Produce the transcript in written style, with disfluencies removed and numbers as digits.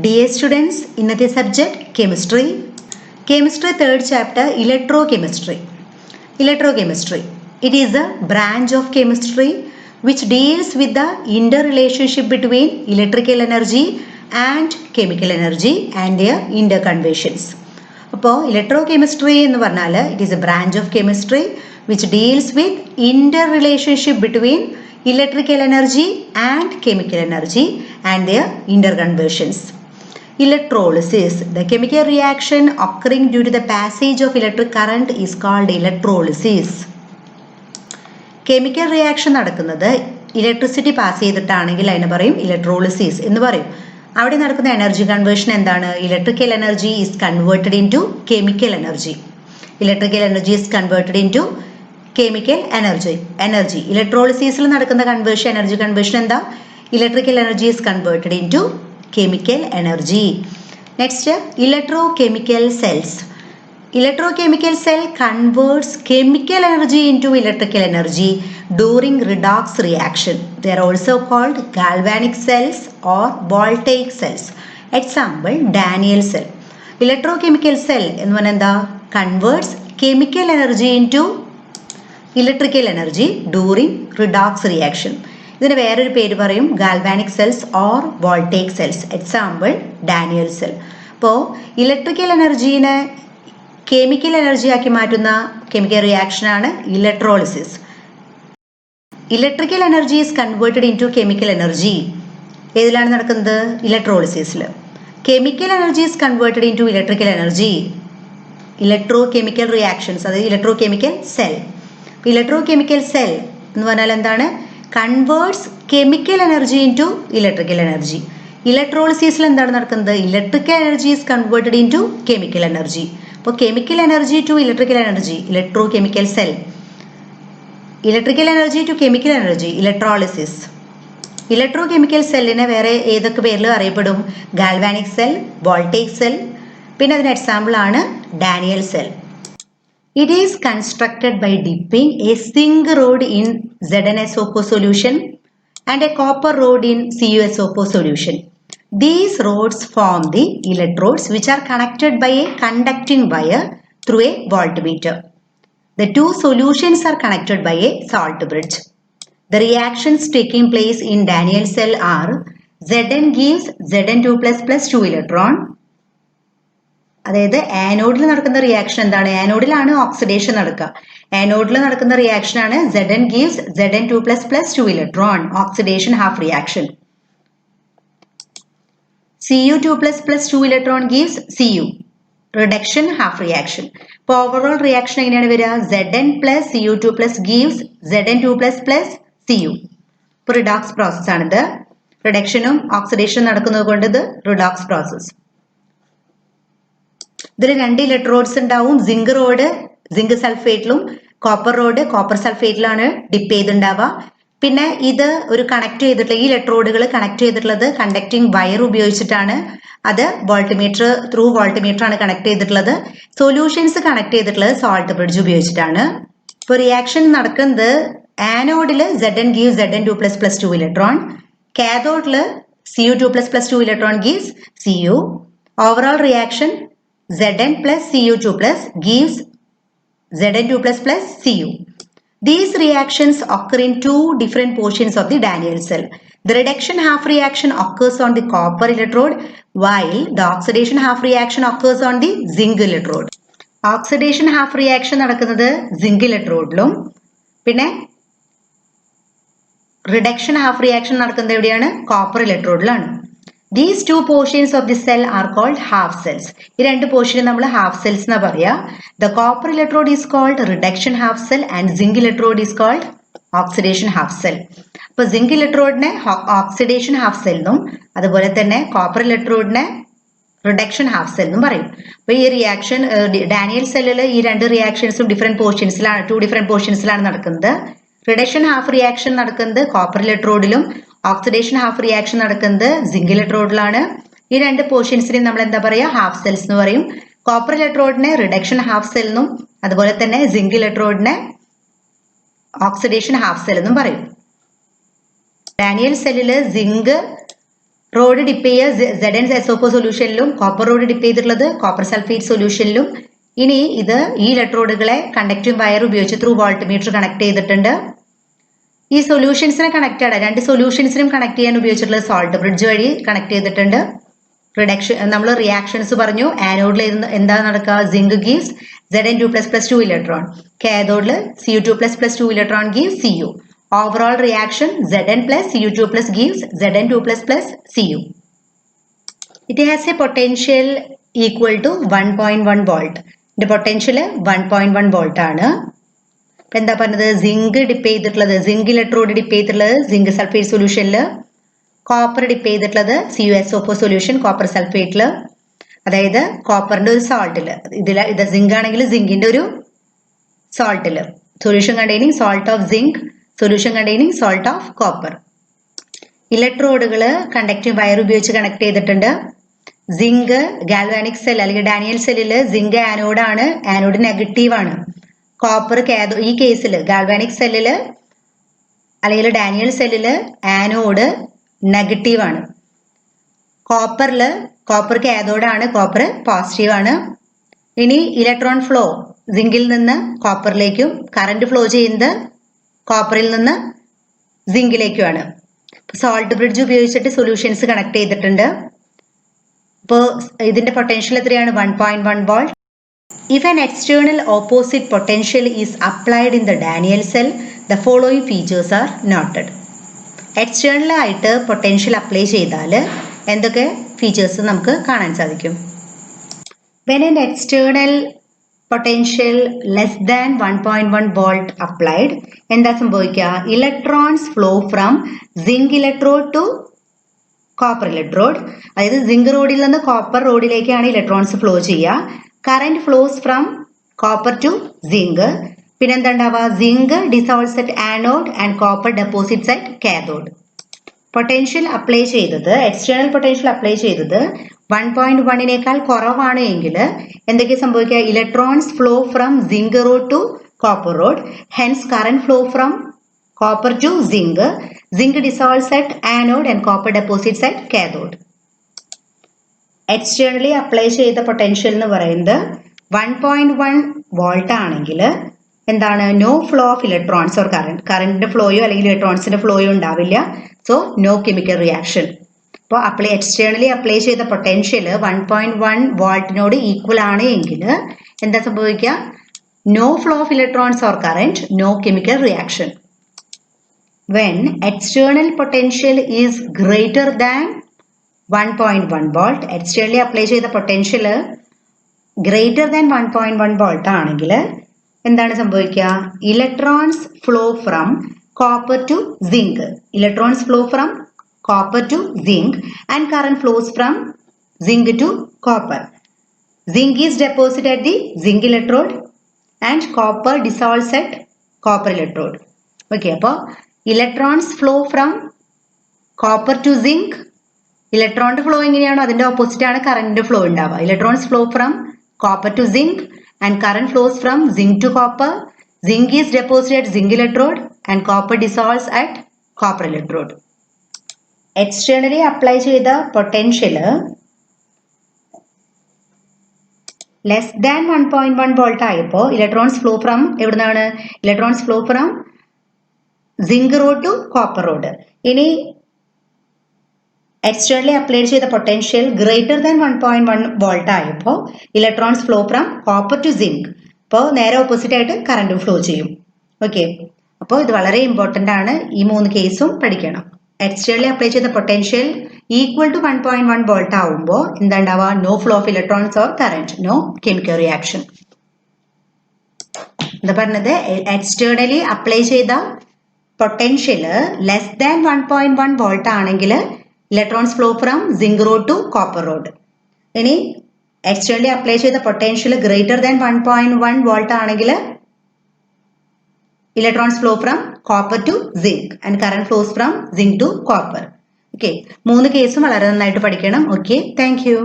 Dear students, ഇന്നത്തെ subject chemistry. Chemistry third chapter electrochemistry. Electrochemistry. It is a branch of chemistry which deals with the interrelationship between electrical energy and chemical energy and their interconversions. അപ്പോൾ electrochemistry എന്ന് പറഞ്ഞാൽ it is a branch of chemistry which deals with interrelationship between electrical energy and chemical energy and their interconversions. Electrolysis, the chemical reaction occurring due to the passage of electric current is called electrolysis. Chemical reaction നടക്കുന്നത് electricity pass ചെയ്തിട്ടാണെങ്കിൽ അതിനെ പറയും electrolysis എന്ന് പറയും. അവിടെ നടക്കുന്ന energy conversion എന്താണ്? Electrical energy is converted into chemical energy. Electrical energy is converted into chemical energy ഇലക്ട്രോളിസിസിൽ നടക്കുന്ന എനർജി കൺവേർഷൻ എന്താ? Electrical energy is converted into chemical energy. Next, electrochemical cells. Electrochemical cell converts chemical energy into electrical energy during redox reaction. They are also called galvanic cells or voltaic cells. Example Daniel cell. Electrochemical cell എന്ന് പറഞ്ഞാൽ എന്താ? Converts chemical energy into electrical energy during redox reaction. ഇതിന് വേറൊരു പേര് പറയും galvanic cells or voltaic cells. Example Daniel cell. അപ്പോൾ electrical എനർജീനെ chemical energy ആക്കി മാറ്റുന്ന കെമിക്കൽ റിയാക്ഷനാണ് electrolysis. Electrical energy is converted into chemical energy. ഏതിലാണ് നടക്കുന്നത്? ഇലക്ട്രോളിസിസിൽ. Chemical energy is converted into electrical energy electrochemical reactions, അതായത് electrochemical cell. Electrochemical cell എന്ന് പറഞ്ഞാൽ എന്താണ്? Converts chemical energy into electrical energy. ഇലക്ട്രോളിസിസിൽ എന്താണ് നടക്കുന്നത്? Electrical energy is converted into chemical energy. അപ്പോൾ chemical energy to electrical energy electrochemical cell. Electrical energy to chemical energy electrolysis. Electrochemical സെല്ലിനെ വേറെ ഏതൊക്കെ പേരിൽ അറിയപ്പെടും? ഗാൽവാനിക് സെൽ, വോൾട്ടൈക് സെൽ, പിന്നെ അതിന് എക്സാമ്പിൾ ആണ് Daniel cell. It is constructed by dipping a zinc rod in ZnSO4 solution and a copper rod in CuSO4 solution. These rods form the electrodes which are connected by a conducting wire through a voltmeter. The two solutions are connected by a salt bridge. The reactions taking place in Daniel cell are Zn gives Zn2 plus 2 electron. അതായത് ആനോഡിൽ നടക്കുന്ന reaction എന്താണ്? ആനോഡിലാണ് oxidation നടക്കുക. ആനോഡിൽ നടക്കുന്ന reaction ആണ് Zn gives Zn2 plus 2 electron, oxidation half reaction. Cu2 plus 2 electron gives Cu, reduction half reaction. ഇപ്പോൾ overall reaction എങ്ങനെയാണ് വരിക? Zn plus Cu2 plus gives Zn2 plus Cu. ഇപ്പോൾ റിഡോക്സ് പ്രോസസ് ആണിത്. റിഡക്ഷനും ഓക്സിഡേഷനും നടക്കുന്നത് കൊണ്ട് ഇത് റിഡോക്സ് പ്രോസസ്. ഇതിൽ രണ്ട് ഇലക്ട്രോഡ്സ് ഉണ്ടാവും. സിങ്ക് റോഡ് സിങ്ക് സൾഫേറ്റിലും കോപ്പർ റോഡ് കോപ്പർ സൾഫേറ്റിലാണ് ഡിപ്പ് ചെയ്തിട്ടുണ്ടാവുക. പിന്നെ ഇത് ഒരു കണക്ട് ചെയ്തിട്ടുള്ള ഈ ഇലക്ട്രോഡുകൾ കണക്ട് ചെയ്തിട്ടുള്ളത് കണ്ടക്ടിങ് വയർ ഉപയോഗിച്ചിട്ടാണ്. അത് വോൾട്ട്മീറ്റർ ത്രൂ വോൾട്ട്മീറ്റർ ആണ് കണക്ട് ചെയ്തിട്ടുള്ളത്. സൊല്യൂഷൻസ് കണക്ട് ചെയ്തിട്ടുള്ളത് സോൾട്ട് ബ്രിഡ്ജ് ഉപയോഗിച്ചിട്ടാണ്. ഇപ്പോൾ റിയാക്ഷൻ നടക്കുന്നത് ആനോഡിൽ Zn gives Zn2 plus 2 electron, കാഥോഡിൽ Cu2 plus 2 electron gives Cu. Overall reaction Zn plus Cu2 plus gives Zn2 plus Cu. These reactions occur in two different portions of the Daniel cell. The reduction half reaction occurs on the copper electrode while the oxidation half reaction occurs on the zinc electrode. Oxidation half reaction നടക്കുന്നത് zinc electrodeലും പിന്നെ reduction half reaction നടക്കുന്നത് എവിടെയാണ്? copper electrodeലാണ്. These two portions of the cell are called half cells. ഈ രണ്ട് പോർഷനെ നമ്മൾ half cells എന്നാ പറയാ. The copper electrode is called reduction half cell and zinc electrode is called oxidation half cell. അപ്പോൾ zinc electrodeനെ oxidation half cell എന്നും അതുപോലെ തന്നെ copper electrodeനെ reduction half cell എന്നും പറയും. അപ്പോൾ ഈ റിയാക്ഷൻ ഡാനിയൽ സെല്ലിൽ ഈ രണ്ട് റിയാക്ഷൻസും ടു ഡിഫറെന്റ് പോർഷൻസിലാണ് നടക്കുന്നത്. റിഡക്ഷൻ ഹാഫ് റിയാക്ഷൻ നടക്കുന്നത് കോപ്പർ ഇലക്ട്രോഡിലും ഓക്സിഡേഷൻ ഹാഫ് റിയാക്ഷൻ നടക്കുന്നത് സിങ്ക് ഇലക്ട്രോഡിലാണ്. ഈ രണ്ട് പോർഷൻസിനെ നമ്മൾ എന്താ പറയുക? ഹാഫ് സെൽസ് എന്ന് പറയും. കോപ്പർ ഇലക്ട്രോഡിനെ റിഡക്ഷൻ ഹാഫ് സെൽ എന്നും അതുപോലെ തന്നെ സിങ്ക് ഇലക്ട്രോഡിനെ ഓക്സിഡേഷൻ ഹാഫ് സെൽ എന്നും പറയും. ഡാനിയൽ സെല്ലില് സിങ്ക് റോഡ് ഡിപ്പ് ചെയ്യുക ZnSO4 സൊല്യൂഷനിലും കോപ്പർ റോഡ് ഡിപ്പ് ചെയ്തിട്ടുള്ളത് കോപ്പർ സൾഫേറ്റ് സൊല്യൂഷനിലും. ഇനി ഇത് ഈ ഇലക്ട്രോഡുകളെ കണ്ടക്ടീവ് വയർ ഉപയോഗിച്ച് ത്രൂ വോൾട്ട് മീറ്റർ കണക്ട് ചെയ്തിട്ടുണ്ട്. ഈ സൊല്യൂഷൻസിനെ കണക്ട് രണ്ട് സൊല്യൂഷൻസിനും കണക്ട് ചെയ്യാൻ ഉപയോഗിച്ചിട്ടുള്ള സോൾട്ട് ബ്രിഡ്ജ് വഴി കണക്ട് ചെയ്തിട്ടുണ്ട്. റിഡക്ഷൻ നമ്മൾ റിയാക്ഷൻസ് പറഞ്ഞു. ആനോഡിൽ എന്താ നടക്കുക? Zinc gives Zn2++ 2 electron. കാഥോഡിൽ Cu2++ 2 electron gives Cu. Overall reaction Zn plus Cu2 plus gives Zn2++ Cu. It has a potential equal to 1.1 volt. The potential 1.1 volt ആണ്. ഇപ്പം എന്താ പറഞ്ഞത്? സിങ്ക് ഡിപ്പ് ചെയ്തിട്ടുള്ളത്, സിങ്ക് ഇലക്ട്രോഡ് ഡിപ്പ് ചെയ്തിട്ടുള്ളത് zinc sulphate സൊല്യൂഷനിൽ, copper dip ചെയ്തിട്ടുള്ളത് CuSO4 solution copper സൾഫേറ്റിൽ, അതായത് കോപ്പറിന്റെ ഒരു സോൾട്ടിൽ. ഇത് സിങ്ക് ആണെങ്കിൽ സിങ്കിന്റെ ഒരു സോൾട്ടിൽ. Solution containing salt of zinc, solution containing salt of copper. ഇലക്ട്രോഡുകൾ കണ്ടക്ടീവ് വയർ ഉപയോഗിച്ച് കണക്ട് ചെയ്തിട്ടുണ്ട്. സിങ്ക് ഗാൽവാനിക് സെൽ അല്ലെങ്കിൽ ഡാനിയൽ സെല്ലിൽ സിങ്ക് ആനോഡാണ്, ആനോഡ് നെഗറ്റീവ് ആണ്. കോപ്പർ കാഥോ, ഈ കേസിൽ ഗാൽവാനിക് സെല്ലിൽ അല്ലെങ്കിൽ ഡാനിയൽ സെല്ലിൽ ആനോഡ് നെഗറ്റീവ് ആണ്. കോപ്പർ കാഥോഡാണ്, കോപ്പർ പോസിറ്റീവ് ആണ്. ഇനി ഇലക്ട്രോൺ ഫ്ലോ സിങ്കിൽ നിന്ന് കോപ്പറിലേക്കും കറന്റ് ഫ്ലോ ചെയ്യുന്നത് കോപ്പറിൽ നിന്ന് സിങ്കിലേക്കുമാണ്. സോൾട്ട് ബ്രിഡ്ജ് ഉപയോഗിച്ചിട്ട് സൊല്യൂഷൻസ് കണക്ട് ചെയ്തിട്ടുണ്ട്. അപ്പോൾ ഇതിന്റെ പൊട്ടൻഷ്യൽ എത്രയാണ്? 1.1 volt. If an external opposite potential is applied in the Daniell cell, the following features are noted. External ആയിട്ട് പൊട്ടൻഷ്യൽ അപ്ലൈ ചെയ്താൽ എന്തൊക്കെ ഫീച്ചേഴ്സ് നമുക്ക് കാണാൻ സാധിക്കും? When an external potential less than 1.1 volt applied, എന്താ സംഭവിക്കുക? Electrons flow from zinc electrode to copper electrode. അതായത് zinc റോഡിൽ നിന്ന് കോപ്പർ റോഡിലേക്കാണ് ഇലക്ട്രോൺസ് ഫ്ലോ ചെയ്യുക. Current flows from copper to zinc. പിന്നെന്താ ഉണ്ടാവുക? Zinc dissolves at anode and copper deposits at cathode. Potential apply ചെയ്തത്, എക്സ്റ്റേണൽ പൊട്ടൻഷ്യൽ അപ്ലൈ ചെയ്തത് 1.1 കുറവാണ് എങ്കിൽ എന്തൊക്കെ സംഭവിക്കുക? Electrons flow from zinc rod to copper rod. Hence current flow from copper to zinc. Zinc dissolves at anode and copper deposits at cathode. Externally apply ചെയ്ത potential എന്ന് പറയുന്നത് 1.1 volt ആണെങ്കിൽ എന്താണ്? No flow of electrons or കറന്റിന്റെ ഫ്ലോയോ അല്ലെങ്കിൽ ഇലക്ട്രോൺസിന്റെ ഫ്ലോയോ ഉണ്ടാവില്ല. So no chemical reaction. അപ്പോൾ എക്സ്റ്റേണലി അപ്ലൈ ചെയ്ത പൊട്ടൻഷ്യൽ 1.1 വോൾട്ടിനോട് ഈക്വൽ ആണ് എങ്കിൽ എന്താ സംഭവിക്കുക? No flow of electrons or current, no chemical reaction. When external potential is greater than 1.1 volt, externally apply ചെയ്ത പൊട്ടൻഷ്യൽ ഗ്രേറ്റർ ദാൻ 1.1 വോൾട്ട് ആണെങ്കിൽ എന്താണ് സംഭവിക്കുക? Electrons flow from copper to zinc. Electrons flow from copper to zinc and current flows from zinc to copper. Zinc is deposit at the zinc electrode and copper dissolves at copper electrode. Okay, അപ്പോൾ electrons flow from copper to zinc. ഇലക്ട്രോണിന്റെ flow എങ്ങനെയാണോ അതിന്റെ opposite ആണ് കറന്റിന്റെ flow ഉണ്ടാവുക. Electrons flow from copper to zinc and current flows from zinc to copper. Zinc is deposit at zinc electrode and copper dissolves at copper electrode. Externally apply ചെയ്ത potential less than 1.1 volt ആയപ്പോൾ electrons flow from എവിടുന്നാണ്? Electrons flow from zinc rod to copper rod. ഇനി externally apply ചെയ്ത potential greater than 1.1 volt ആയപ്പോൾ electrons flow from copper to zinc. അപ്പോൾ നേരെ opposite ആയിട്ട് കറണ്ടും ഫ്ലോ ചെയ്യും. ഓക്കെ, അപ്പോൾ ഇത് വളരെ ഇമ്പോർട്ടൻ്റ് ആണ്. ഈ 3 കേസും പഠിക്കണം. എക്സ്റ്റേണലി അപ്ലൈ ചെയ്ത പൊട്ടൻഷ്യൽ ഈക്വൽ ടു 1.1 വോൾട്ട് ആവുമ്പോൾ എന്താ ഉണ്ടാവുക? No flow of electrons or current, no chemical reaction. എന്താ പറഞ്ഞത്? എക്സ്റ്റേണലി അപ്ലൈ ചെയ്ത പൊട്ടൻഷ്യൽ ലെസ് ദാൻ 1.1 വോൾട്ട് ആണെങ്കിൽ electrons flow from zinc rod to copper rod. ഇനി എക്സ്റ്റേണലി അപ്ലൈ ചെയ്ത പൊട്ടൻഷ്യൽ ഗ്രേറ്റർ ദാൻ 1.1 വോൾട്ട് ആണെങ്കിൽ electrons flow from copper to zinc and current flows from zinc to copper. Okay, 3 കേസും വളരെ നന്നായിട്ട് പഠിക്കണം. Okay, thank you.